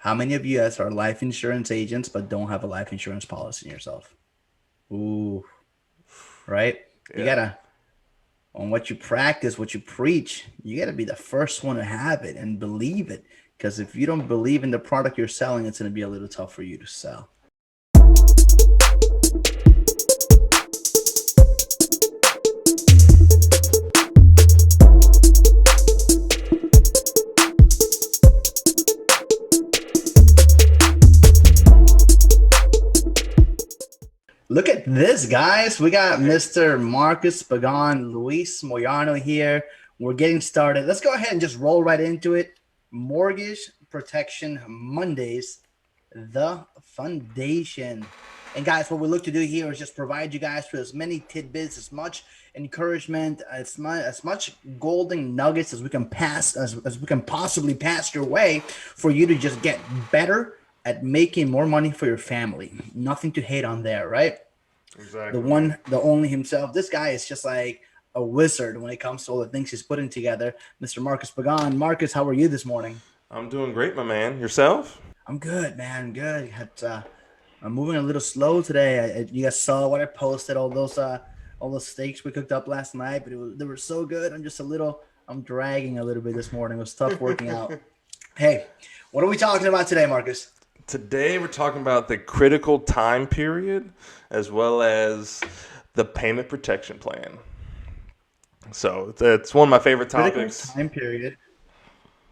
How many of you guys are life insurance agents but don't have a life insurance policy in yourself? Ooh, right? You Yeah. gotta, on what you practice, what you preach, you gotta be the first one to have it and believe it. Because if you don't believe in the product you're selling, it's gonna be a little tough for you to sell. Look at this, guys. We got Hey. Mr. Marcus Pagan, Luis Moyano here. We're getting started. Let's go ahead and just roll right into it. Mortgage Protection Mondays, the foundation. And guys, what we look to do here is just provide you guys with as many tidbits, as much encouragement, as much golden nuggets as we can pass, as we can possibly pass your way for you to just get better at making more money for your family. Nothing to hate on there, right? The Exactly, man. one, the only himself. This guy is just like a wizard when it comes to all the things he's putting together. Mr. Marcus Pagan. Marcus, how are you this morning? I'm doing great, my man. Yourself? I'm good, man. Good. I'm moving a little slow today. You guys saw what I posted, all those steaks we cooked up last night, but they were so good. I'm dragging a little bit this morning. It was tough working out. Hey, what are we talking about today, Marcus? Today we're talking about the critical time period as well as the payment protection plan. So it's one of my favorite Critical topics. time period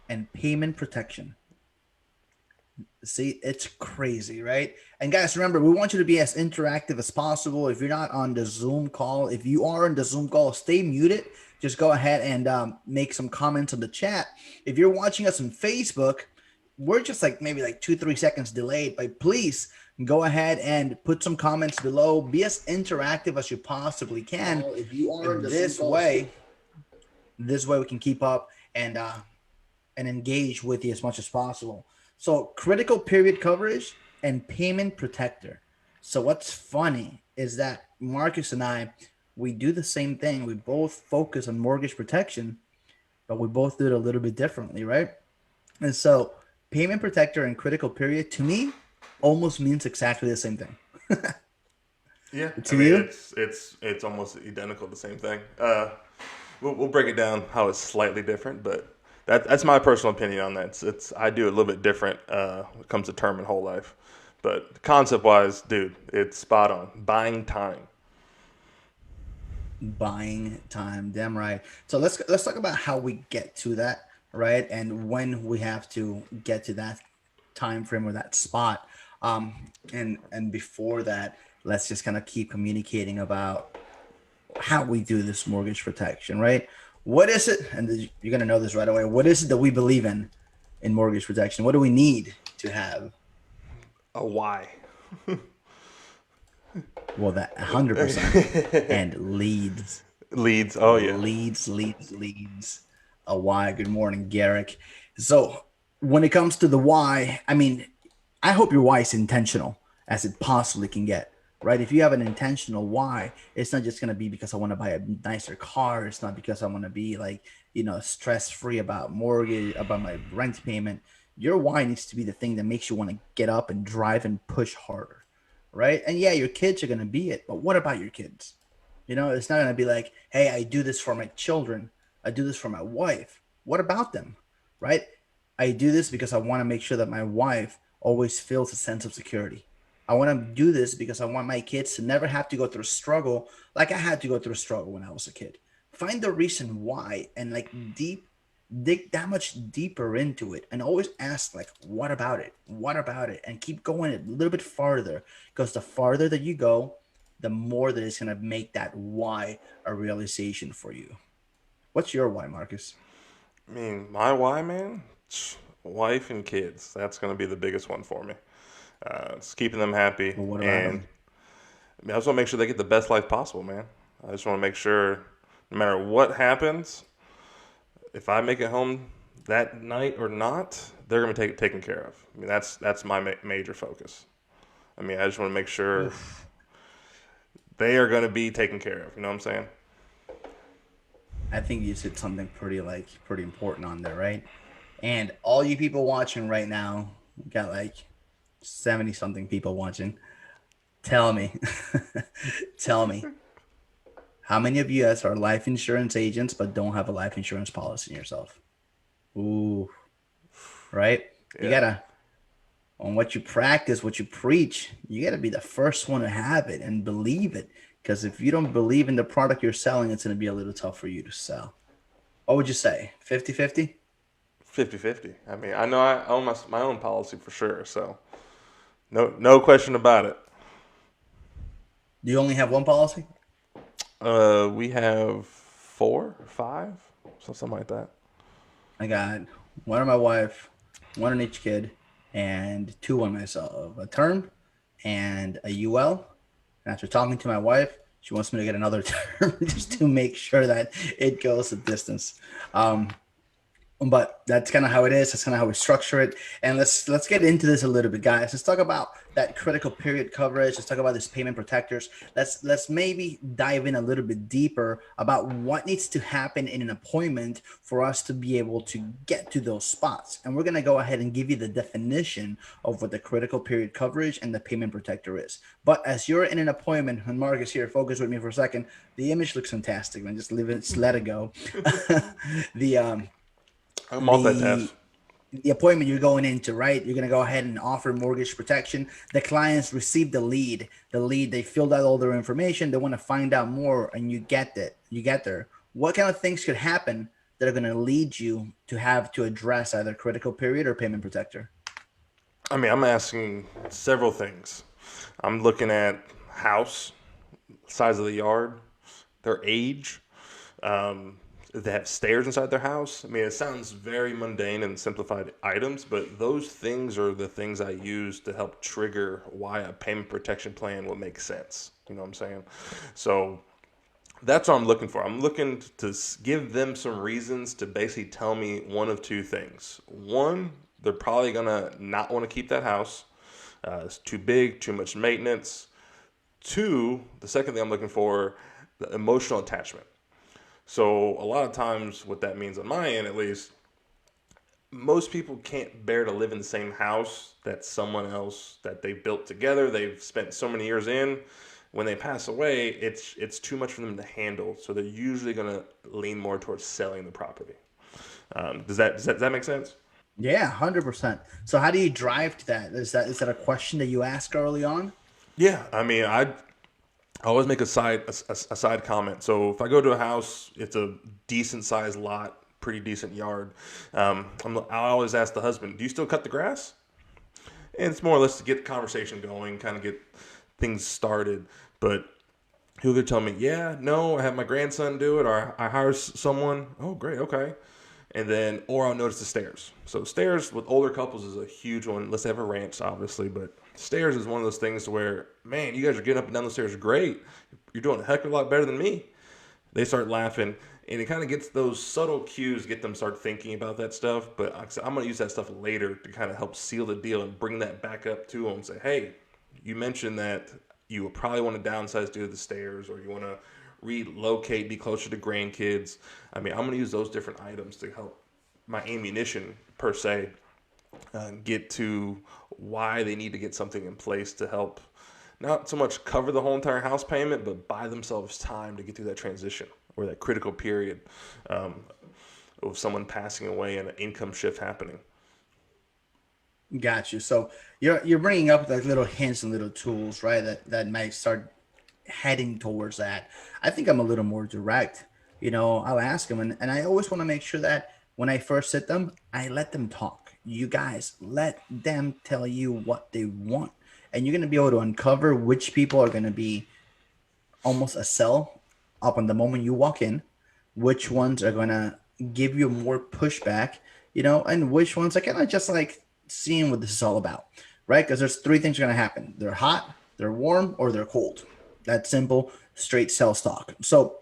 and payment protection. See, it's crazy, right? And guys, remember, we want you to be as interactive as possible. If you're not on the Zoom call, if you are on the Zoom call, stay muted. Just go ahead and make some comments on the chat. If you're watching us on Facebook, we're just like maybe like 2, 3 seconds delayed, but please go ahead and put some comments below. Be as interactive as you possibly can. If you are in And the Zoom this call, way, this way we can keep up and engage with you as much as possible. So critical period coverage and payment protector. So what's funny is that Marcus and I, we do the same thing. We both focus on mortgage protection, but we both do it a little bit differently, right? And so payment protector and critical period to me almost means exactly the same thing. yeah, I To mean you? it's almost identical, the same thing. We'll break it down how it's slightly different, but that's my personal opinion on that. It's I do it a little bit different when it comes to term and whole life, but concept wise, dude, it's spot on. Buying time. Buying time, damn right. So let's talk about how we get to that, right? And when we have to get to that time frame or that spot. And before that, let's just kind of keep communicating about how we do this mortgage protection, right? What is it? And you're gonna know this right away. What is it that we believe in mortgage protection? What do we need to have? A why. Well, that 100% and leads Leads. Oh yeah. leads a why. Good morning, Garrick. So when it comes to the why, I mean, I hope your why is intentional as it possibly can get, right? If you have an intentional why, it's not just going to be because I want to buy a nicer car. It's not because I want to be like, stress free about mortgage, about my rent payment. Your why needs to be the thing that makes you want to get up and drive and push harder, right? And yeah, your kids are going to be it, but what about your kids? It's not going to be like, hey, I do this for my children. I do this for my wife. What about them? Right? I do this because I want to make sure that my wife always feels a sense of security. I want to do this because I want my kids to never have to go through struggle like I had to go through struggle when I was a kid. Find the reason why and like dig that much deeper into it and always ask like, what about it? What about it? And keep going a little bit farther because the farther that you go, the more that it's going to make that why a realization for you. What's your why, Marcus? I mean, my why, man, wife and kids. That's going to be the biggest one for me. It's keeping them happy, Well, what about and them? I mean, I just want to make sure they get the best life possible, man. I just want to make sure, no matter what happens, if I make it home that night or not, they're going to be taken care of. I mean, that's my major focus. I mean, I just want to make sure Oof. they are going to be taken care of. You know what I'm saying? I think you said something pretty important on there, right? And all you people watching right now, We got like 70 something people watching. Tell me, tell me, how many of you guys are life insurance agents but don't have a life insurance policy in yourself? Ooh, right? You Yeah. gotta, on what you practice, what you preach, you gotta be the first one to have it and believe it. Because if you don't believe in the product you're selling, it's gonna be a little tough for you to sell. What would you say? 50-50? 50-50. I mean, I know I own my own policy for sure, so no question about it. Do you only have one policy? We have four, five, so something like that. I got one on my wife, one on each kid, and two on myself. A term and a UL. And after talking to my wife, she wants me to get another term just to make sure that it goes the distance. Um, but that's kind of how it is. That's kind of how we structure it. And let's get into this a little bit, guys. Let's talk about that critical period coverage. Let's talk about this payment protectors. Let's maybe dive in a little bit deeper about what needs to happen in an appointment for us to be able to get to those spots. And we're gonna go ahead and give you the definition of what the critical period coverage and the payment protector is. But as you're in an appointment, and Marcus here, focus with me for a second. The image looks fantastic, man. Just leave it, just let it go. the I multitask. the the appointment you're going into, right? You're going to go ahead and offer mortgage protection. The clients receive the lead, they filled out all their information, they want to find out more, and you get there. What kind of things could happen that are going to lead you to have to address either critical period or payment protector? I mean, I'm asking several things. I'm looking at house, size of the yard, their age, if they have stairs inside their house. I mean, it sounds very mundane and simplified items, but those things are the things I use to help trigger why a payment protection plan will make sense. You know what I'm saying? So that's what I'm looking for. I'm looking to give them some reasons to basically tell me one of two things. One, they're probably gonna not want to keep that house. It's too big, too much maintenance. Two, the second thing I'm looking for, the emotional attachment. So a lot of times, what that means on my end, at least, most people can't bear to live in the same house that someone else that they built together. They've spent so many years in. When they pass away, it's too much for them to handle. So they're usually going to lean more towards selling the property. Does that make sense? Yeah, 100%. So how do you drive to that? Is that a question that you ask early on? Yeah, I mean, I always make a side comment. So if I go to a house, it's a decent sized lot, pretty decent yard. I always ask the husband, "Do you still cut the grass?" And it's more or less to get the conversation going, kind of get things started. But he'll either tell me, "Yeah, no, I have my grandson do it," or I hire someone. Oh, great, okay. And then, or I'll notice the stairs. So stairs with older couples is a huge one. Unless they have a ranch, obviously, but stairs is one of those things where, man, you guys are getting up and down the stairs great. You're doing a heck of a lot better than me. They start laughing, and it kind of gets those subtle cues, get them start thinking about that stuff. But like I said, I'm going to use that stuff later to kind of help seal the deal and bring that back up to them and say, hey, you mentioned that you would probably want to downsize due to the stairs, or you want to relocate, be closer to grandkids. I mean, I'm going to use those different items to help my ammunition per se get to why they need to get something in place to help not so much cover the whole entire house payment, but buy themselves time to get through that transition or that critical period um, of someone passing away and an income shift happening. Got you. So you're bringing up like little hints and little tools, right? That might start heading towards that. I think I'm a little more direct. I'll ask them, and I always want to make sure that when I first sit them, I let them talk. You guys let them tell you what they want, and you're gonna be able to uncover which people are gonna be almost a sell up on the moment you walk in, which ones are gonna give you more pushback, and which ones are kind of just like seeing what this is all about, right? Because there's three things are gonna happen: they're hot, they're warm, or they're cold. That simple, straight sell stock. So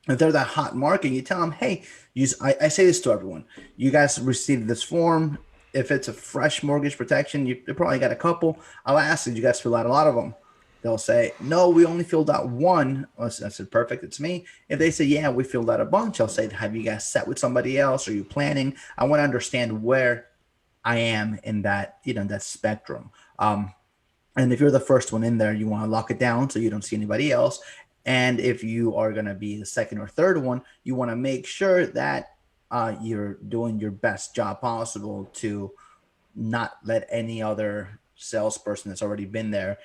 if they're that hot market, you tell them, hey, use. I say this to everyone: you guys received this form. If it's a fresh mortgage protection, you probably got a couple. I'll ask, did you guys fill out a lot of them? They'll say, no, we only filled out one. I said, perfect, it's me. If they say, yeah, we filled out a bunch, I'll say, have you guys sat with somebody else? Are you planning? I want to understand where. I am in that, that spectrum. And if you're the first one in there, you want to lock it down so you don't see anybody else. And if you are going to be the second or third one, you want to make sure that you're doing your best job possible to not let any other salesperson that's already been there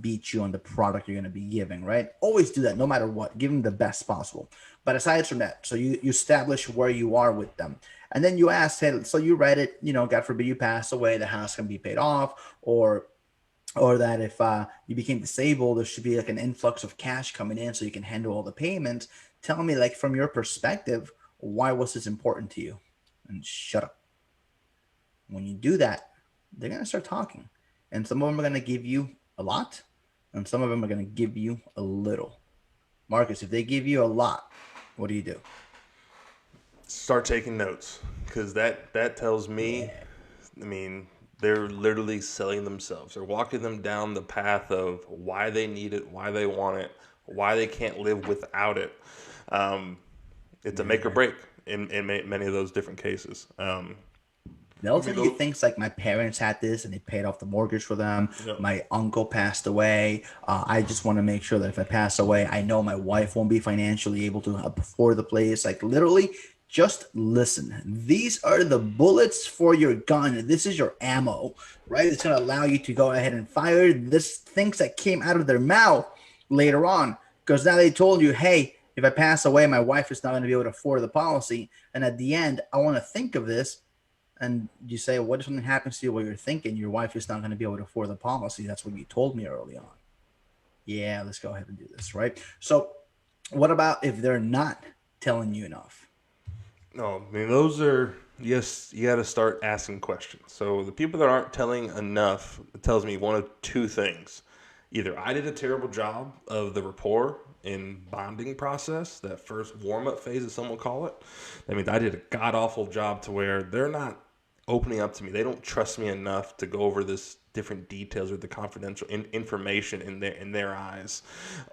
beat you on the product you're going to be giving, right? Always do that no matter what. Give them the best possible. But aside from that, so you establish where you are with them. And then you ask, hey, so you read it, God forbid you pass away, the house can be paid off, or that if you became disabled, there should be like an influx of cash coming in so you can handle all the payments. Tell me, like, from your perspective, why was this important to you? And shut up. When you do that, they're going to start talking. And some of them are going to give you a lot, and some of them are going to give you a little. Marcus, if they give you a lot, what do you do? Start taking notes, because that tells me, Yeah. I mean, they're literally selling themselves. They're walking them down the path of why they need it, why they want it, why they can't live without it. Um, it's a make or Yeah. break in many of those different cases. They'll I mean, tell you those, things like, my parents had this and they paid off the mortgage for them. you know, My uncle passed away. I just want to make sure that if I pass away, I know my wife won't be financially able to afford the place. Like, literally, just listen. These are the bullets for your gun. This is your ammo, right? It's going to allow you to go ahead and fire this things that came out of their mouth later on. Because now they told you, hey, if I pass away, my wife is not going to be able to afford the policy. And at the end, I want to think of this, and you say, what if something happens to you while you're thinking your wife is not going to be able to afford the policy? That's what you told me early on. Yeah, let's go ahead and do this, right? So, what about if they're not telling you enough? no, I mean those are yes. You got to start asking questions. So the people that aren't telling enough, it tells me one of two things: either I did a terrible job of the rapport and bonding process, that first warm up phase, as some will call it. That means I did a god awful job to where they're not opening up to me. They don't trust me enough to go over this different details or the confidential information in their eyes,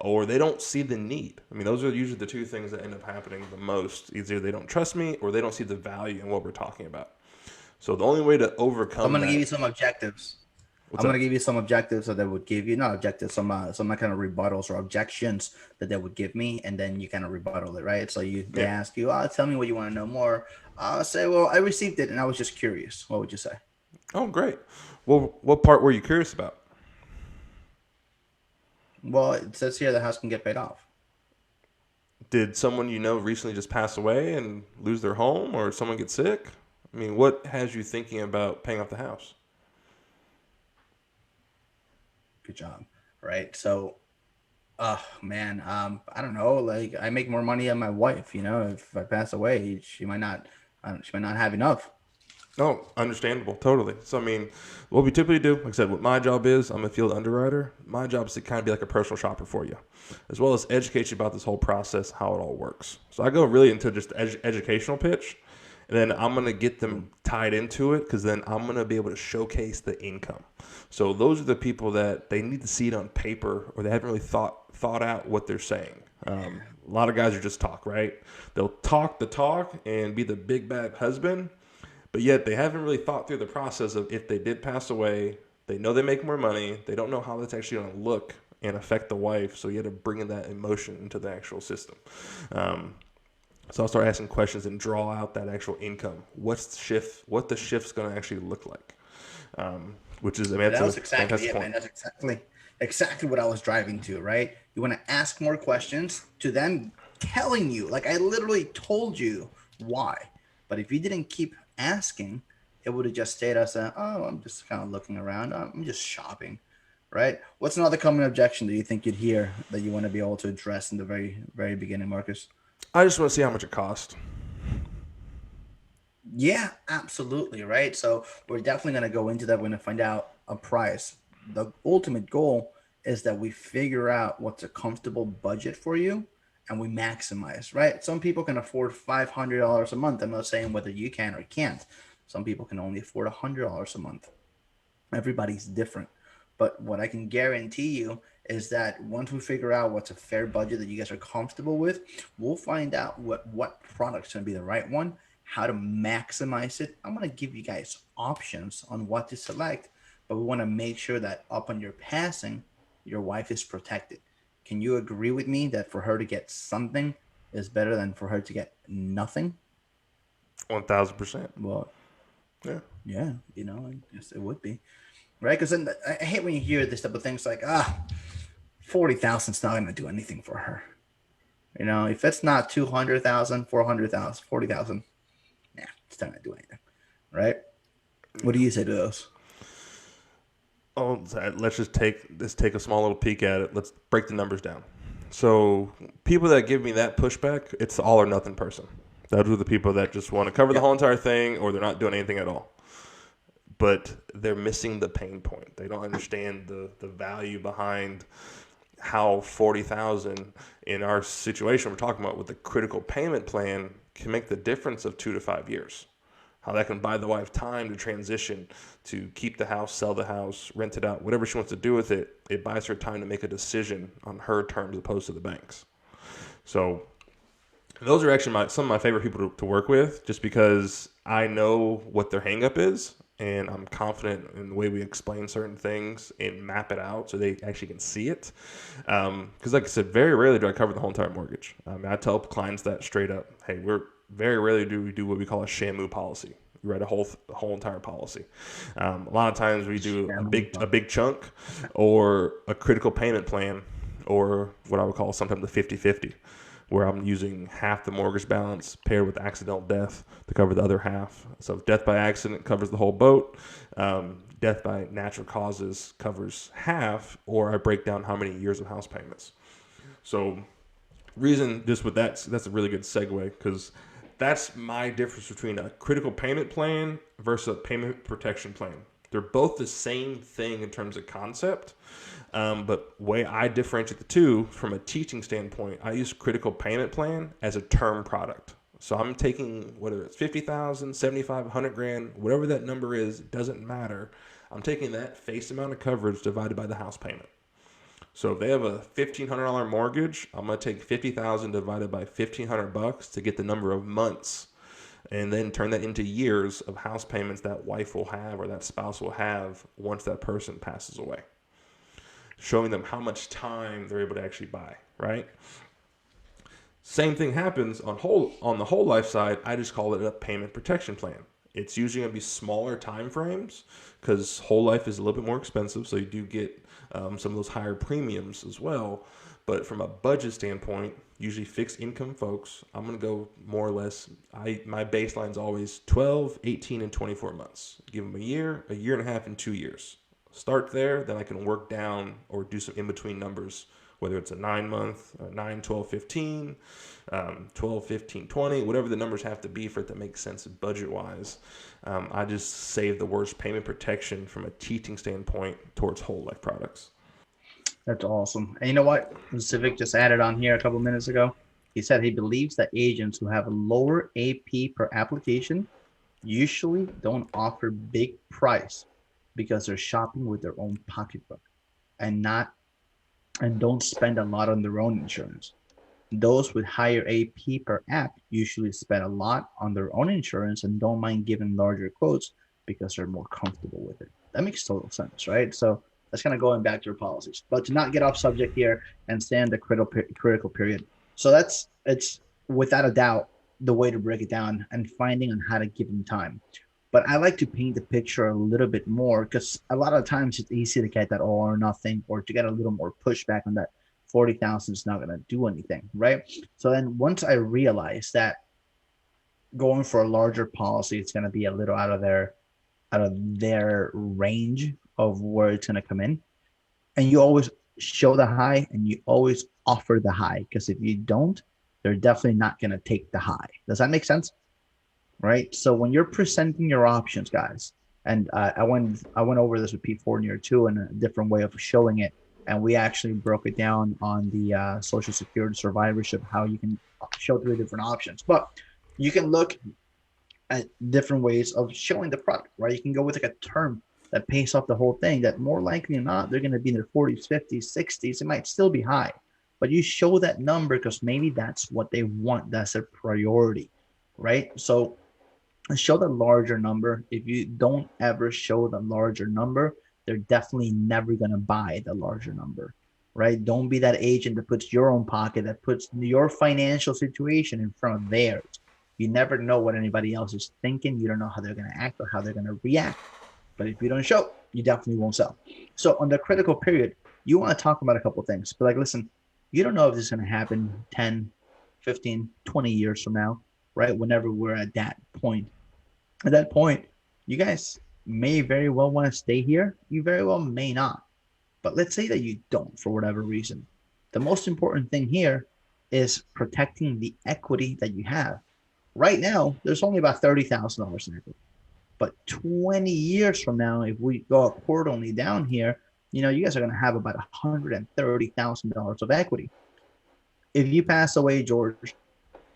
or they don't see the need. I mean, those are usually the two things that end up happening the most. Either they don't trust me or they don't see the value in what we're talking about. So the only way to So I'm overcome going to give that, you some objectives. what's I'm going up? to give you some objectives that they would give you, not objectives, some kind of rebuttals or objections that they would give me, and then you kind of rebuttal it, right? So they Yeah. ask you, tell me what you want to know more. I'll say, well, I received it and I was just curious. What would you say? Oh, great. Well, what part were you curious about? Well, it says here the house can get paid off. Did someone you know recently just pass away and lose their home, or someone get sick? I mean, what has you thinking about paying off the house? Good job, right? So, oh man, I don't know. Like, I make more money than my wife. If I pass away, she might not have enough. Oh, understandable, totally. So, I mean, what we typically do, like I said, what my job is, I'm a field underwriter. My job is to kind of be like a personal shopper for you, as well as educate you about this whole process, how it all works. So, I go really into just educational pitch, and then I'm going to get them tied into it because then I'm going to be able to showcase the income. So, those are the people that they need to see it on paper, or they haven't really thought out what they're saying. A lot of guys are just talk, right? They'll talk the talk and be the big bad husband, but yet they haven't really thought through the process of if they did pass away, they know they make more money. They don't know how that's actually going to look and affect the wife. So you had to bring in that emotion into the actual system. Um, so I'll start asking questions and draw out that actual income. What's the shift? What the shift's going to actually look like? Which is, I mean, Yeah, that's that a was exactly fantastic it, point. man. That's exactly what I was driving to, right? You want to ask more questions to them telling you, like, I literally told you why. But if you didn't keep asking, it would have just stayed as oh, I'm just kind of looking around. I'm just shopping, right? What's another common objection that you think you'd hear that you want to be able to address in the very, very beginning, Marcus? I just want to see how much it costs. Yeah, absolutely. Right. So we're definitely going to go into that. We're going to find out a price. The ultimate goal is that we figure out what's a comfortable budget for you and we maximize, right? Some people can afford $500 a month. I'm not saying whether you can or can't. Some people can only afford $100 a month. Everybody's different. But what I can guarantee you is that once we figure out what's a fair budget that you guys are comfortable with, we'll find out what product's going to be the right one, how to maximize it. I'm going to give you guys options on what to select, but we want to make sure that upon your passing, your wife is protected. Can you agree with me that for her to get something is better than for her to get nothing? 1000%. Well, Yeah. yeah, I guess it would be. Right? Because then I hate when you hear this type of things like, 40,000 is not going to do anything for her. If it's not 200,000, 400,000, 40,000, nah, it's not going to do anything. Right? What do you say to those? Oh, let's take a small little peek at it. Let's break the numbers down. So people that give me that pushback, it's the all or nothing person. Those are the people that just want to cover the Yep. whole entire thing, or they're not doing anything at all. But they're missing the pain point. They don't understand the value behind how 40,000 in our situation we're talking about with the critical payment plan can make the difference of 2 to 5 years. How that can buy the wife time to transition, to keep the house, sell the house, rent it out, whatever she wants to do with it. It buys her time to make a decision on her terms as opposed to the bank's. So those are actually some of my favorite people to work with, just because I know what their hangup is, and I'm confident in the way we explain certain things and map it out so they actually can see it. Because, like I said, very rarely do I cover the whole entire mortgage. I tell clients that straight up. Hey, we're very rarely do we do what we call a shamu policy. We write a whole entire policy. A lot of times we do a big chunk, or a critical payment plan, or what I would call sometimes the 50-50, where I'm using half the mortgage balance paired with accidental death to cover the other half. So if death by accident covers the whole boat, death by natural causes covers half, or I break down how many years of house payments. So reason just with that's a really good segue, because that's my difference between a critical payment plan versus a payment protection plan. They're both the same thing in terms of concept, but way I differentiate the two from a teaching standpoint, I use critical payment plan as a term product. So I'm taking, whether it's 50,000, 75, 100 grand, whatever that number is, it doesn't matter. I'm taking that face amount of coverage divided by the house payment. So if they have a $1,500 mortgage, I'm going to take 50,000 divided by $1,500 to get the number of months, and then turn that into years of house payments that wife will have or that spouse will have once that person passes away. Showing them how much time they're able to actually buy, right? Same thing happens on the whole life side. I just call it a payment protection plan. It's usually going to be smaller time frames because whole life is a little bit more expensive, so you do get some of those higher premiums as well. But from a budget standpoint, usually fixed income folks, I'm going to go more or less. My baseline is always 12, 18, and 24 months. Give them a year and a half, and 2 years. Start there, then I can work down or do some in between numbers, whether it's a 9 month, 9, 12, 15, 12, 15, 20, whatever the numbers have to be for it to make sense budget wise. I just save the worst payment protection from a teaching standpoint towards whole life products. That's awesome. And you know what? Civic just added on here a couple minutes ago. He said he believes that agents who have a lower AP per application usually don't offer big price because they're shopping with their own pocketbook and not and don't spend a lot on their own insurance. Those with higher AP per app usually spend a lot on their own insurance and don't mind giving larger quotes because they're more comfortable with it. That makes total sense, right? So that's kind of going back to your policies, but to not get off subject here and stay in the critical period. So it's without a doubt the way to break it down and finding on how to give them time. But I like to paint the picture a little bit more because a lot of times it's easy to get that all or nothing or to get a little more pushback on that 40,000 is not going to do anything, right? So then once I realized that going for a larger policy, it's going to be a little out of their range of where it's going to come in. And you always show the high and you always offer the high because if you don't, they're definitely not going to take the high. Does that make sense? Right. So when you're presenting your options, guys, and I went over this with P4 in year two in a different way of showing it, and we actually broke it down on the Social Security survivorship how you can show three different options, but you can look at different ways of showing the product. Right. You can go with like a term that pays off the whole thing. That more likely than not they're going to be in their 40s, 50s, 60s. It might still be high, but you show that number because maybe that's what they want. That's their priority, right? So show the larger number. If you don't ever show the larger number, they're definitely never going to buy the larger number, right? Don't be that agent that puts your own pocket, that puts your financial situation in front of theirs. You never know what anybody else is thinking. You don't know how they're going to act or how they're going to react. But if you don't show, you definitely won't sell. So on the critical period, you want to talk about a couple of things. But like, listen, you don't know if this is going to happen 10, 15, 20 years from now, right? Whenever we're at that point. At that point, you guys may very well want to stay here. You very well may not. But let's say that you don't for whatever reason. The most important thing here is protecting the equity that you have. Right now, there's only about $30,000 in equity. But 20 years from now, if we go accordingly down here, you guys are going to have about $130,000 of equity. If you pass away, George,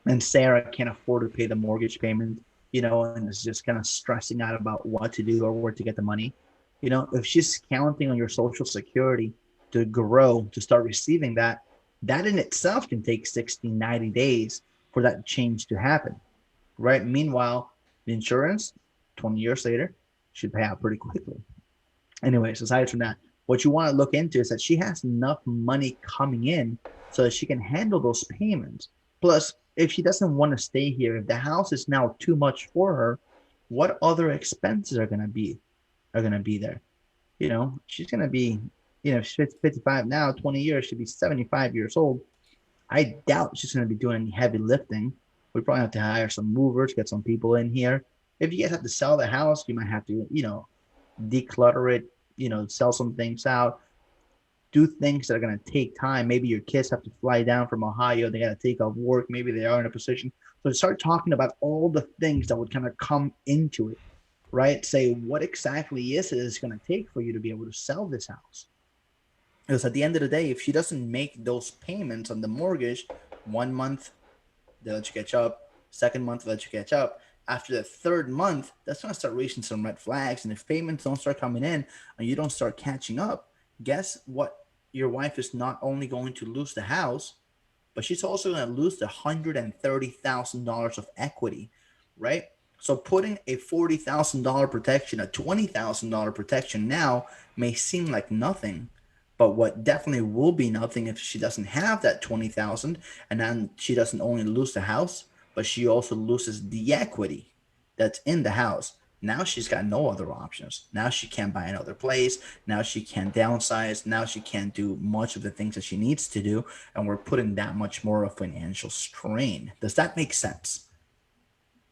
and Sarah can't afford to pay the mortgage payment, and is just kind of stressing out about what to do or where to get the money, if she's counting on your social security to grow, to start receiving that, that in itself can take 60, 90 days for that change to happen, right? Meanwhile, the insurance, 20 years later, should pay out pretty quickly. Anyways, aside from that, what you want to look into is that she has enough money coming in so that she can handle those payments. Plus, if she doesn't want to stay here, if the house is now too much for her, what other expenses are gonna be there? She's gonna be, she's 55 now, 20 years, she'll be 75 years old. I doubt she's gonna be doing any heavy lifting. We probably have to hire some movers, get some people in here. If you guys have to sell the house, you might have to, declutter it, sell some things out, do things that are going to take time. Maybe your kids have to fly down from Ohio. They got to take off work. Maybe they are in a position. So start talking about all the things that would kind of come into it, right? Say, what exactly is it it's going to take for you to be able to sell this house? Because at the end of the day, if she doesn't make those payments on the mortgage, 1 month, they let you catch up. Second month, they let you catch up. After the third month, that's going to start raising some red flags. And if payments don't start coming in and you don't start catching up, guess what? Your wife is not only going to lose the house, but she's also going to lose the $130,000 of equity, right? So putting a $40,000 protection, a $20,000 protection now may seem like nothing, but what definitely will be nothing if she doesn't have that 20,000, and then she doesn't only lose the house, but she also loses the equity that's in the house. Now she's got no other options. Now she can't buy another place. Now she can't downsize. Now she can't do much of the things that she needs to do. And we're putting that much more of financial strain. Does that make sense?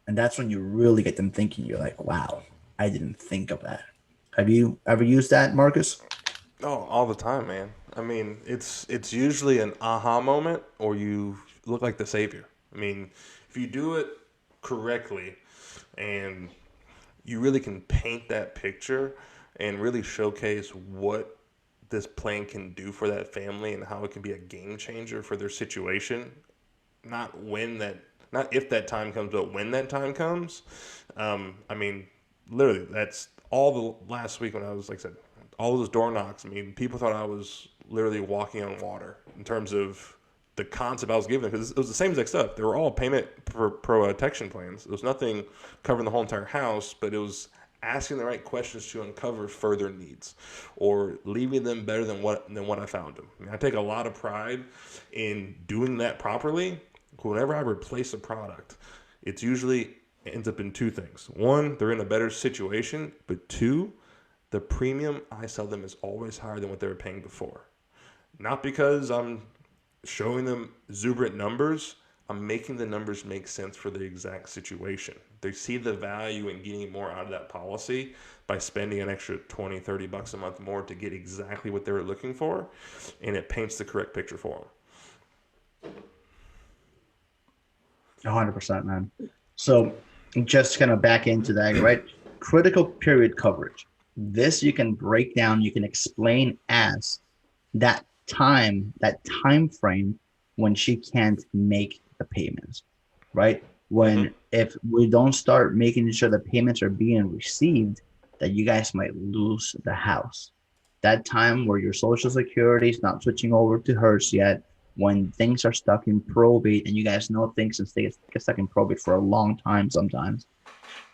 And that's when you really get them thinking. You're like, wow, I didn't think of that. Have you ever used that, Marcus? Oh, all the time, man. I mean, it's usually an aha moment, or you look like the savior. I mean, if you do it correctly, and you really can paint that picture and really showcase what this plan can do for that family and how it can be a game changer for their situation. Not when that, not if that time comes, but when that time comes. I mean, literally, that's all the last week when I was, like I said, all those door knocks. I mean, people thought I was literally walking on water in terms of the concept I was giving them, because it was the same exact stuff. They were all payment protection plans. There was nothing covering the whole entire house, but it was asking the right questions to uncover further needs, or leaving them better than what I found them. I mean, I take a lot of pride in doing that properly. Whenever I replace a product, it's usually ends up in two things. One, they're in a better situation, but two, the premium I sell them is always higher than what they were paying before. Not because I'm showing them exuberant numbers, I'm making the numbers make sense for the exact situation. They see the value in getting more out of that policy by spending an extra 20, 30 bucks a month more to get exactly what they were looking for, and it paints the correct picture for them. 100%, man. So just kind of back into that, right? Critical period coverage. This you can break down, you can explain as that time frame when she can't make the payments, right? Mm-hmm. When if we don't start making sure the payments are being received, that you guys might lose the house. That time where your social security is not switching over to hers yet, when things are stuck in probate, and you guys know things can stay stuck in probate for a long time sometimes.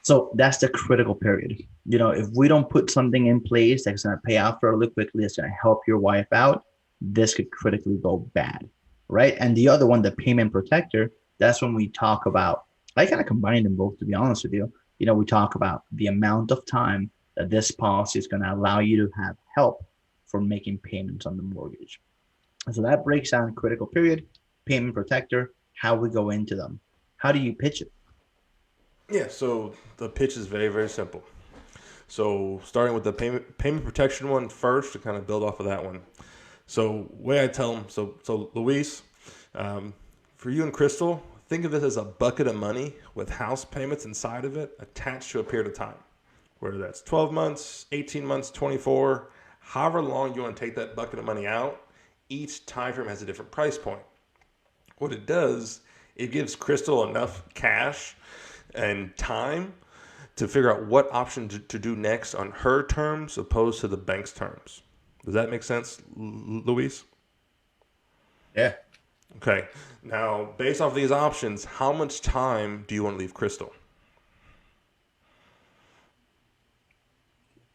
So that's the critical period. If we don't put something in place that's going to pay out fairly quickly, that's going to help your wife out, this could critically go bad, right? And the other one, the payment protector, that's when we talk about, I kind of combine them both, to be honest with you. We talk about the amount of time that this policy is going to allow you to have help for making payments on the mortgage. And so that breaks down critical period, payment protector, how we go into them. How do you pitch it? Yeah, so the pitch is very, very simple. So starting with the payment protection one first to kind of build off of that one. So way I tell them, so Luis, um, for you and Crystal, think of this as a bucket of money with house payments inside of it attached to a period of time, whether that's 12 months, 18 months, 24, however long you want to take that bucket of money out. Each time frame has a different price point. What it does, it gives Crystal enough cash and time to figure out what option to do next on her terms opposed to the bank's terms. Does that make sense, Luis? Yeah. Okay. Now, based off these options, how much time do you want to leave Crystal?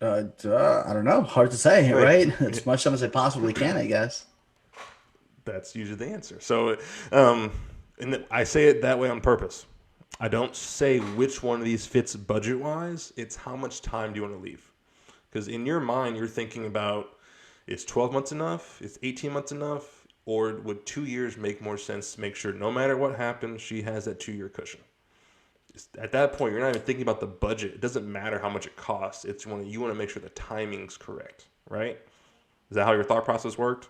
I don't know. Hard to say, Hey, right? As much time as I possibly can, I guess. that's usually the answer. So, um, I say it that way on purpose. I don't say which one of these fits budget wise. It's how much time do you want to leave? Because in your mind, you're thinking about is 12 months enough? Is 18 months enough? Or would 2 years make more sense to make sure no matter what happens, she has that 2 year cushion? At that point, you're not even thinking about the budget. It doesn't matter how much it costs. It's when you want to make sure the timing's correct, right? Is that how your thought process worked?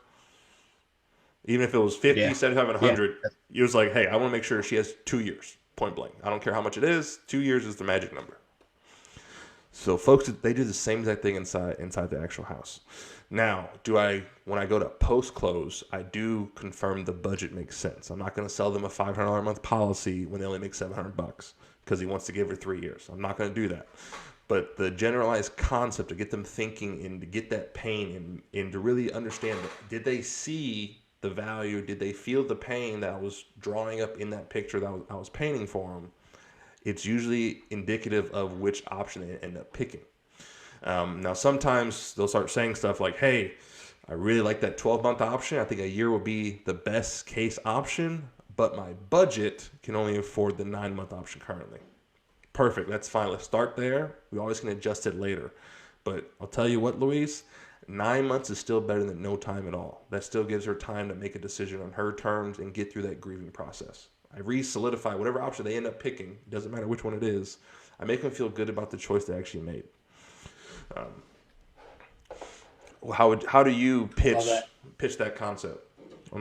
Even if it was 50, Yeah. 75, and Yeah. 100, you was like, hey, I want to make sure she has 2 years, point blank. I don't care how much it is. 2 years is the magic number. So folks, they do the same exact thing inside the actual house. Now, do I when I go to post close, I do confirm the budget makes sense. I'm not going to sell them a $500 a month policy when they only make $700 because he wants to give her 3 years. I'm not going to do that. But the generalized concept to get them thinking and to get that pain and to really understand that did they see the value? Did they feel the pain that I was drawing up in that picture that I was painting for them? It's usually indicative of which option they end up picking. Now, sometimes they'll start saying stuff like, hey, I really like that 12-month option. I think a year will be the best case option, but my budget can only afford the 9-month option currently. Perfect. That's fine. Let's start there. We always can adjust it later. But I'll tell you what, Luis, 9 months is still better than no time at all. That still gives her time to make a decision on her terms and get through that grieving process. I re-solidify whatever option they end up picking. Doesn't matter which one it is. I make them feel good about the choice they actually made. Um, how do you Love that. pitch that concept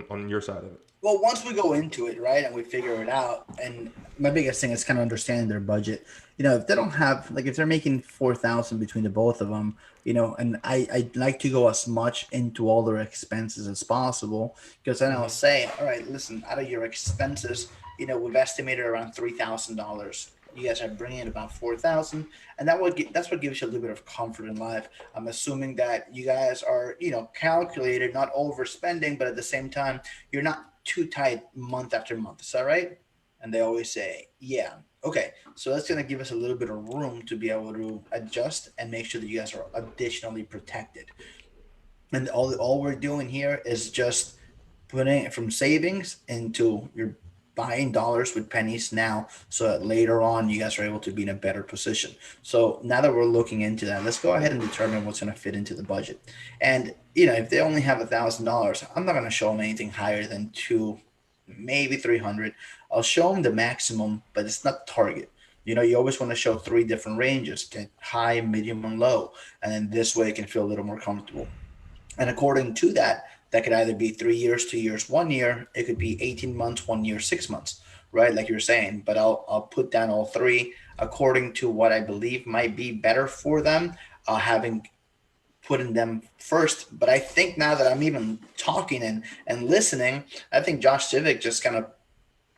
on your side of it? Well, once we go into it, right, and we figure it out, and my biggest thing is kind of understanding their budget. If they don't have, like, if they're making 4,000 between the both of them, and I like to go as much into all their expenses as possible, because then I'll Mm-hmm. say, all right, listen, out of your expenses, we've estimated around $3,000. You guys are bringing in about 4,000, and that's what gives you a little bit of comfort in life. I'm assuming that you guys are, calculated, not overspending, but at the same time, you're not too tight month after month. Is that right? And they always say, yeah. Okay. So that's going to give us a little bit of room to be able to adjust and make sure that you guys are additionally protected. And all we're doing here is just putting it from savings into your buying dollars with pennies now so that later on you guys are able to be in a better position. So now that we're looking into that, let's go ahead and determine what's going to fit into the budget. And if they only have $1,000, I'm not going to show them anything higher than two, maybe 300. I'll show them the maximum, but it's not target. You always want to show three different ranges: high, medium, and low, and then this way it can feel a little more comfortable. And according to that, that could either be 3 years, 2 years, 1 year. It could be 18 months, 1 year, 6 months, right? Like you're saying. But I'll put down all three according to what I believe might be better for them. Having put in them first. But I think now that I'm even talking and listening, I think Josh Civic just kind of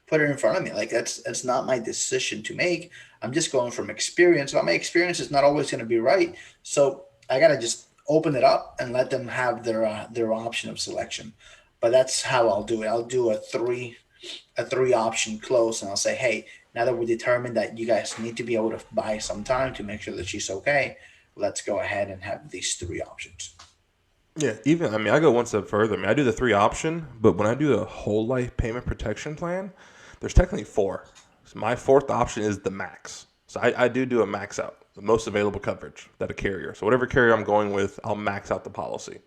put it in front of me. Like that's not my decision to make. I'm just going from experience. But my experience is not always going to be right. So I gotta just open it up and let them have their option of selection. But that's how I'll do it. I'll do a three option close, and I'll say, hey, now that we determined that you guys need to be able to buy some time to make sure that she's okay, let's go ahead and have these three options. Yeah, even I mean, I go one step further. I mean, I do the three option, but when I do the whole life payment protection plan, there's technically four. So my fourth option is the max. So I do a max out, the most available coverage that a carrier. So whatever carrier I'm going with, I'll max out the policy.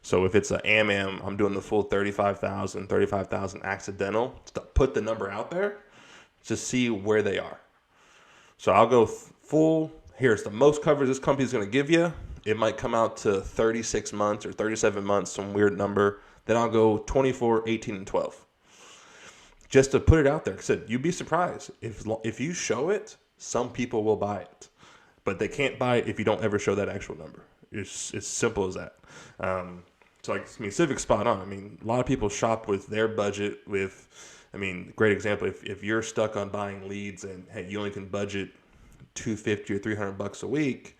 So if it's an AMAM, I'm doing the full 35,000 accidental to put the number out there to see where they are. So I'll go full. Here's the most coverage this company is going to give you. It might come out to 36 months or 37 months, some weird number. Then I'll go 24, 18, and 12. Just to put it out there. I said, you'd be surprised. If you show it, some people will buy it. But they can't buy it if you don't ever show that actual number. It's simple as that. So, like, I mean, Civic's spot on. I mean, a lot of people shop with their budget with, I mean, great example. If you're stuck on buying leads and, hey, you only can budget $250 or $300 a week,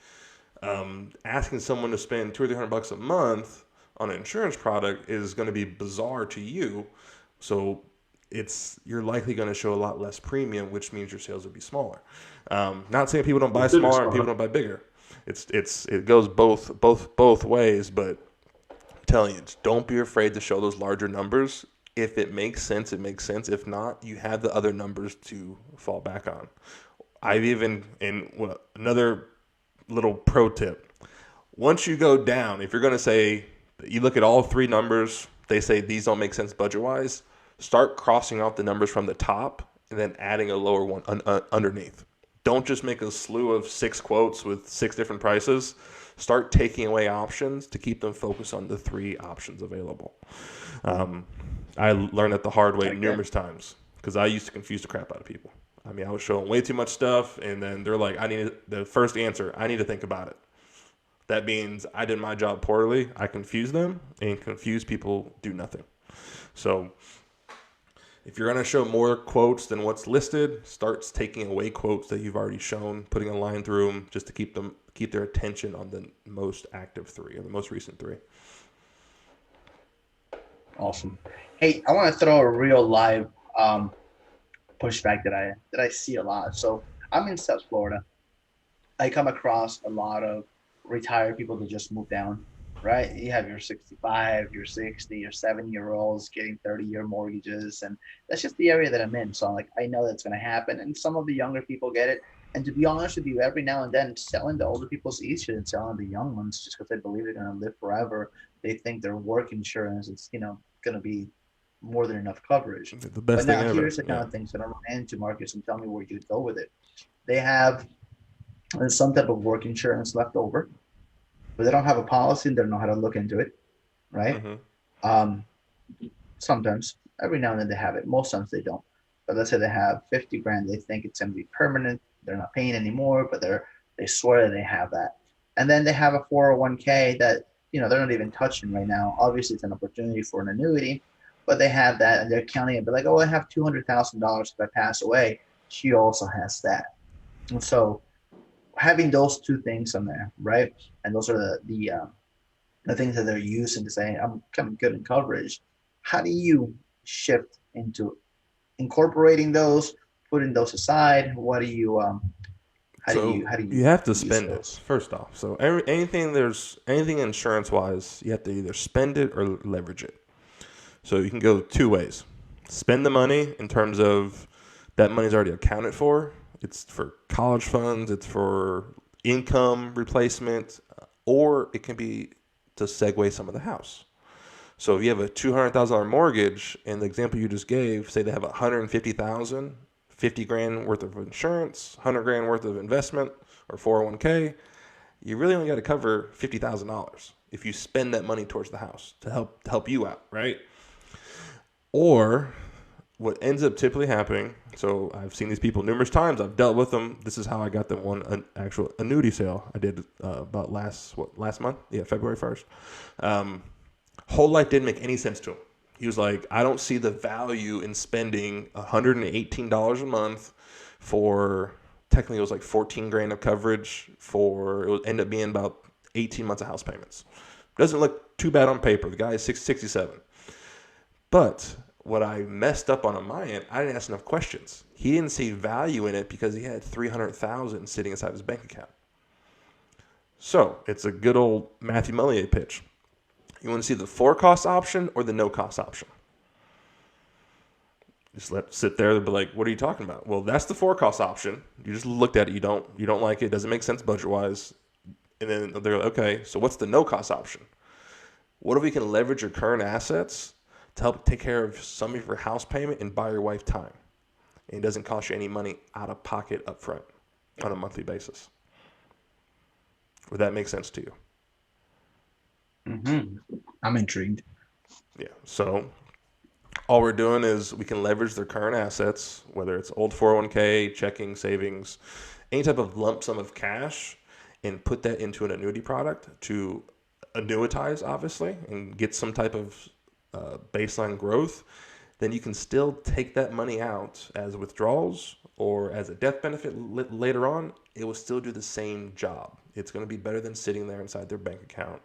asking someone to spend $200 or $300 a month on an insurance product is going to be bizarre to you. So you're likely going to show a lot less premium, which means your sales will be smaller. Not saying people don't buy smaller and people don't buy bigger. It goes both ways, but I'm telling you, don't be afraid to show those larger numbers. If it makes sense, it makes sense. If not, you have the other numbers to fall back on. Another little pro tip. Once you go down, if you're going to say, you look at all three numbers, they say these don't make sense budget-wise, start crossing out the numbers from the top and then adding a lower one underneath. Don't just make a slew of 6 quotes with 6 different prices. Start taking away options to keep them focused on the 3 options available. I learned that the hard way numerous times because I used to confuse the crap out of people. I mean, I was showing way too much stuff, and then they're like, the first answer, I need to think about it. That means I did my job poorly. I confused them, and confused people do nothing. So if you're going to show more quotes than what's listed, starts taking away quotes that you've already shown, putting a line through them just to keep their attention on the most active 3 or the most recent 3. Awesome. Hey, I want to throw a real live pushback that I see a lot. So I'm in South Florida. I come across a lot of retired people that just moved down, right? You have your 65, your 60, your 70-year-olds getting 30-year mortgages, and that's just the area that I'm in. So like I know that's going to happen, and some of the younger people get it. And to be honest with you, every now and then selling the older people's easier than selling the young ones, just because they believe they're going to live forever. They think their work insurance is going to be more than enough coverage. The best But thing now ever. here's the kind of things that I run into, Marcus, and tell me where you'd go with it. They have some type of work insurance left over, but they don't have a policy and they don't know how to look into it, right? Mm-hmm. Um, Sometimes, every now and then they have it. Most times they don't. But let's say they have 50 grand, they think it's going to be permanent. They're not paying anymore, but they swear that they have that. And then they have a 401k that they're not even touching right now. Obviously, it's an opportunity for an annuity, but they have that and they're counting it. But like, oh, I have $200,000 if I pass away. She also has that. And so having those two things on there, right? And those are the things that they're using to say I'm kind of good in coverage. How do you shift into incorporating those, putting those aside? What do you how do you have to use spend it those? first off. So anything insurance wise, you have to either spend it or leverage it. So you can go 2 ways. Spend the money in terms of that money's already accounted for. It's for college funds. It's for income replacement, or it can be to segue some of the house. So if you have a $200,000 mortgage, and the example you just gave, say they have $150,000, 50 grand worth of insurance, 100 grand worth of investment or 401k, you really only got to cover $50,000 if you spend that money towards the house to help you out, right? Or what ends up typically happening, so I've seen these people numerous times. I've dealt with them. This is how I got them an actual annuity sale I did about last month? Yeah, February 1st. Whole life didn't make any sense to him. He was like, I don't see the value in spending $118 a month for, technically it was like 14 grand of coverage for, it would end up being about 18 months of house payments. Doesn't look too bad on paper. The guy is 67. But What I messed up on my end, I didn't ask enough questions. He didn't see value in it because he had 300,000 sitting inside his bank account. So it's a good old Matthew Mullier pitch. You want to see the for cost option or the no cost option? Just let sit there and be like, what are you talking about? Well, that's the for cost option. You just looked at it, you don't like it, doesn't make sense budget wise. And then they're like, okay, so what's the no cost option? What if we can leverage your current assets to help take care of some of your house payment and buy your wife time? And it doesn't cost you any money out of pocket up front on a monthly basis. Would that make sense to you? I'm intrigued. Yeah. So all we're doing is we can leverage their current assets, whether it's old 401k, checking, savings, any type of lump sum of cash, and put that into an annuity product to annuitize, obviously, and get some type of baseline growth. Then you can still take that money out as withdrawals or as a death benefit later on. It will still do the same job. It's going to be better than sitting there inside their bank account,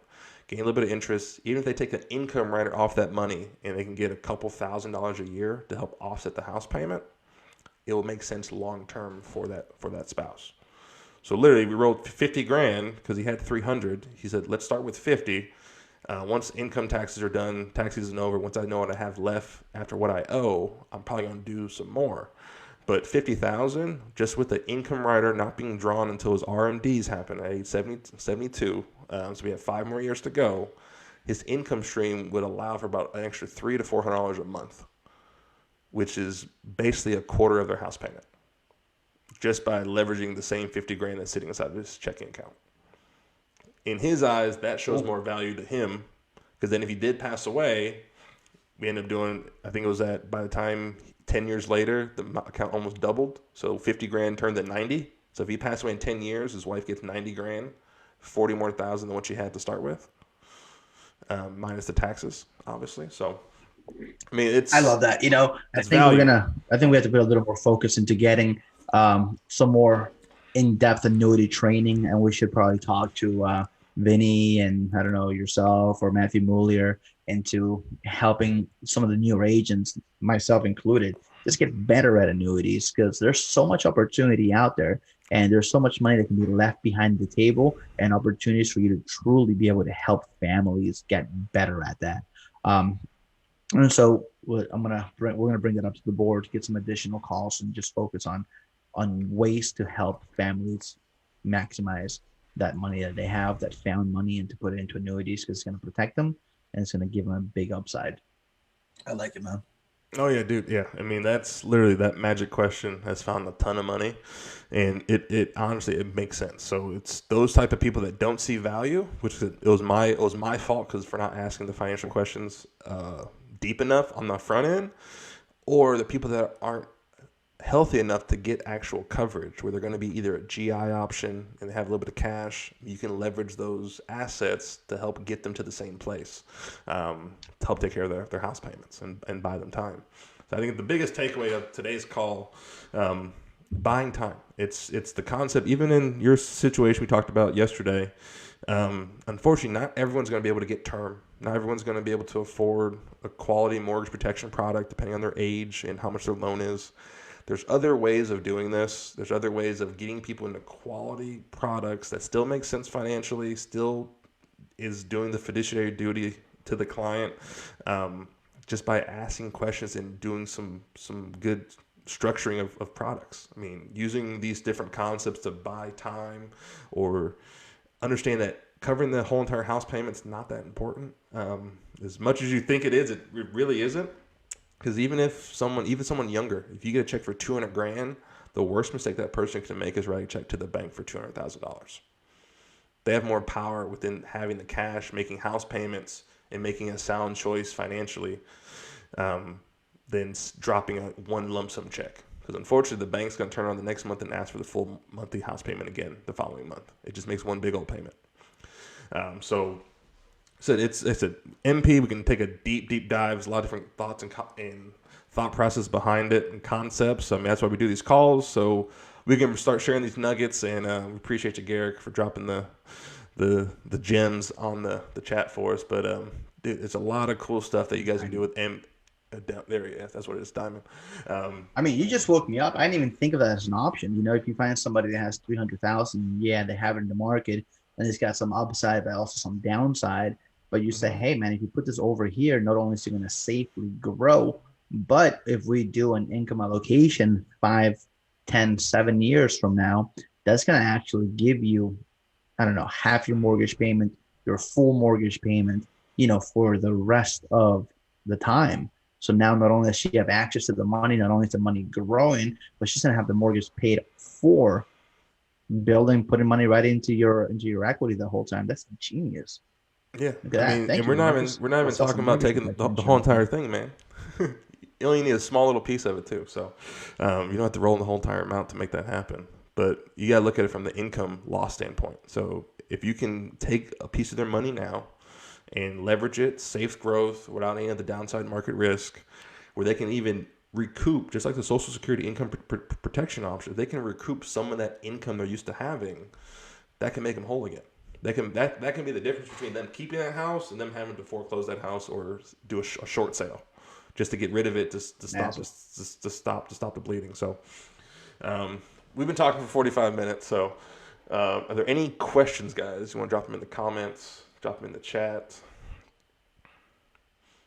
getting a little bit of interest. Even if they take an income rider off that money and they can get a couple $1,000s a year to help offset the house payment, it will make sense long term for that spouse. So literally, we rolled 50 grand because he had 300. He said, let's start with 50. Once income taxes are done, tax season over, once I know what I have left after what I owe, I'm probably going to do some more. But 50,000 just with the income rider not being drawn until his RMDs happen at age 72. So we have 5 more years to go. His income stream would allow for about an extra $300 to $400 a month, which is basically a quarter of their house payment, just by leveraging the same 50 grand that's sitting inside of his checking account. In his eyes, that shows more value to him, because then if he did pass away, we end up doing, I think it was that by the time 10 years later, the account almost doubled. So 50 grand turned to 90. So if he passed away in 10 years, his wife gets 90 grand, 40 more thousand than what she had to start with, minus the taxes, obviously. So, I mean, I love that. it's value. I think we have to put a little more focus into getting some more in-depth annuity training, and we should probably talk to Vinny and I don't know yourself or Matthew Muller into helping some of the newer agents, myself included, just get better at annuities because there's so much opportunity out there, and there's so much money that can be left behind the table, and opportunities for you to truly be able to help families get better at that. Um, and so we're gonna bring that up to the board to get some additional calls and just focus on ways to help families maximize that money that they have, that found money, and to put it into annuities because it's going to protect them and it's going to give them a big upside. I like it, man. Oh yeah, dude. Yeah, I mean that's literally that magic question has found a ton of money, and it honestly it makes sense. So it's those type of people that don't see value, which it was my fault because for not asking the financial questions deep enough on the front end, or the people that aren't healthy enough to get actual coverage where they're going to be either a GI option and they have a little bit of cash. You can leverage those assets to help get them to the same place, to help take care of their house payments and buy them time. So I think the biggest takeaway of today's call, buying time. It's the concept, even in your situation we talked about yesterday. Unfortunately, not everyone's going to be able to get term. Not everyone's going to be able to afford a quality mortgage protection product depending on their age and how much their loan is. There's other ways of doing this. There's other ways of getting people into quality products that still make sense financially, still is doing the fiduciary duty to the client, just by asking questions and doing some good structuring of products. I mean, using these different concepts to buy time or understand that covering the whole entire house payment's not that important. As much as you think it is, it really isn't. Because even someone younger, if you get a check for 200 grand, the worst mistake that person can make is writing a check to the bank for $200,000. They have more power within having the cash, making house payments, and making a sound choice financially, than dropping one lump sum check. Because unfortunately, the bank's going to turn around the next month and ask for the full monthly house payment again the following month. It just makes one big old payment. So it's an MP. We can take a deep dive. There's a lot of different thoughts and thought process behind it and concepts. I mean, that's why we do these calls, so we can start sharing these nuggets. And we appreciate you, Garrick, for dropping the gems on the chat for us. But dude, it's a lot of cool stuff that you guys can do with There he is. That's what it is, diamond. I mean, you just woke me up. I didn't even think of that as an option. If you find somebody that has 300,000, yeah, they have it in the market, and it's got some upside, but also some downside. But you say, Mhm. hey, man, if you put this over here, not only is it going to safely grow, but if we do an income allocation 5, 10, 7 years from now, that's going to actually give you, I don't know, half your mortgage payment, your full mortgage payment, for the rest of the time. So now not only does she have access to the money, not only is the money growing, but she's gonna have the mortgage paid for, building, putting money right into your equity the whole time. That's genius. Yeah, Look at I that. mean, and Thank you, Marcus. we're not We'll even sell talking some about mortgages taking with that the whole insurance. entire thing, man. You only need a small little piece of it too, so you don't have to roll in the whole entire amount to make that happen. But you gotta look at it from the income loss standpoint. So if you can take a piece of their money now and leverage it, safe growth without any of the downside market risk, where they can even recoup, just like the Social Security income protection option, they can recoup some of that income they're used to having. That can make them whole again. That can be the difference between them keeping that house and them having to foreclose that house or do a short sale, just to get rid of it, to stop Massive. to stop the bleeding. So we've been talking for 45 minutes. So are there any questions, guys? You want to drop them in the comments? Drop them in the chat.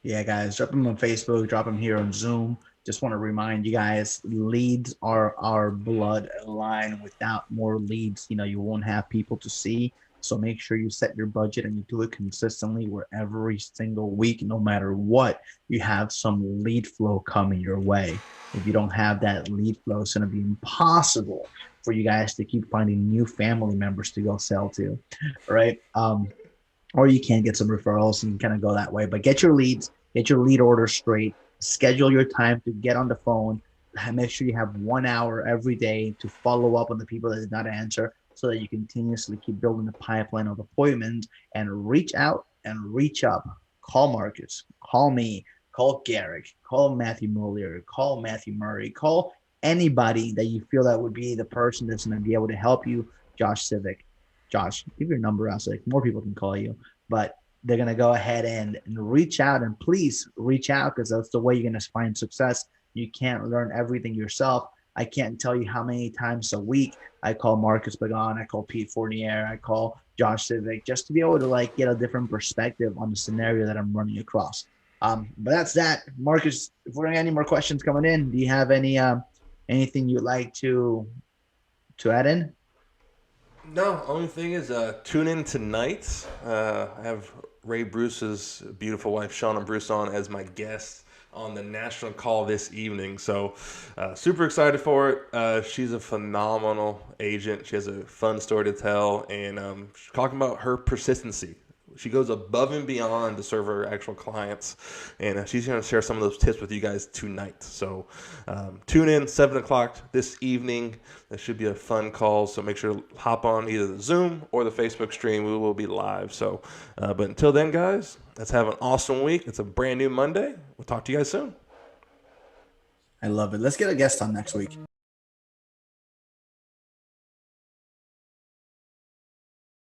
Yeah, guys, drop them on Facebook, drop them here on Zoom. Just want to remind you guys, leads are our bloodline. Without more leads, you won't have people to see. So make sure you set your budget and you do it consistently where every single week, no matter what, you have some lead flow coming your way. If you don't have that lead flow, it's going to be impossible for you guys to keep finding new family members to go sell to. Right. Or you can get some referrals and kind of go that way. But get your leads, get your lead order straight, schedule your time to get on the phone, make sure you have 1 hour every day to follow up on the people that did not answer so that you continuously keep building the pipeline of appointments and reach out and reach up. Call Marcus, call me, call Garrick, call Matthew Muller, call Matthew Murray, call anybody that you feel that would be the person that's going to be able to help you. Josh Civic. Josh, give your number out so like more people can call you. But they're gonna go ahead and reach out, and please reach out because that's the way you're gonna find success. You can't learn everything yourself. I can't tell you how many times a week I call Marcus Bagon, I call Pete Fournier, I call Josh Civic just to be able to like get a different perspective on the scenario that I'm running across. But that's that. Marcus, if we're any more questions coming in, do you have anything you'd like to add in? No, only thing is tune in tonight. I have Ray Bruce's beautiful wife, Shauna Bruce, on as my guest on the national call this evening. So super excited for it. She's a phenomenal agent. She has a fun story to tell, and she's talking about her persistency. She goes above and beyond to serve her actual clients, and she's going to share some of those tips with you guys tonight. So tune in 7 o'clock this evening. That should be a fun call. So make sure to hop on either the Zoom or the Facebook stream. We will be live. So, but until then, guys, let's have an awesome week. It's a brand new Monday. We'll talk to you guys soon. I love it. Let's get a guest on next week.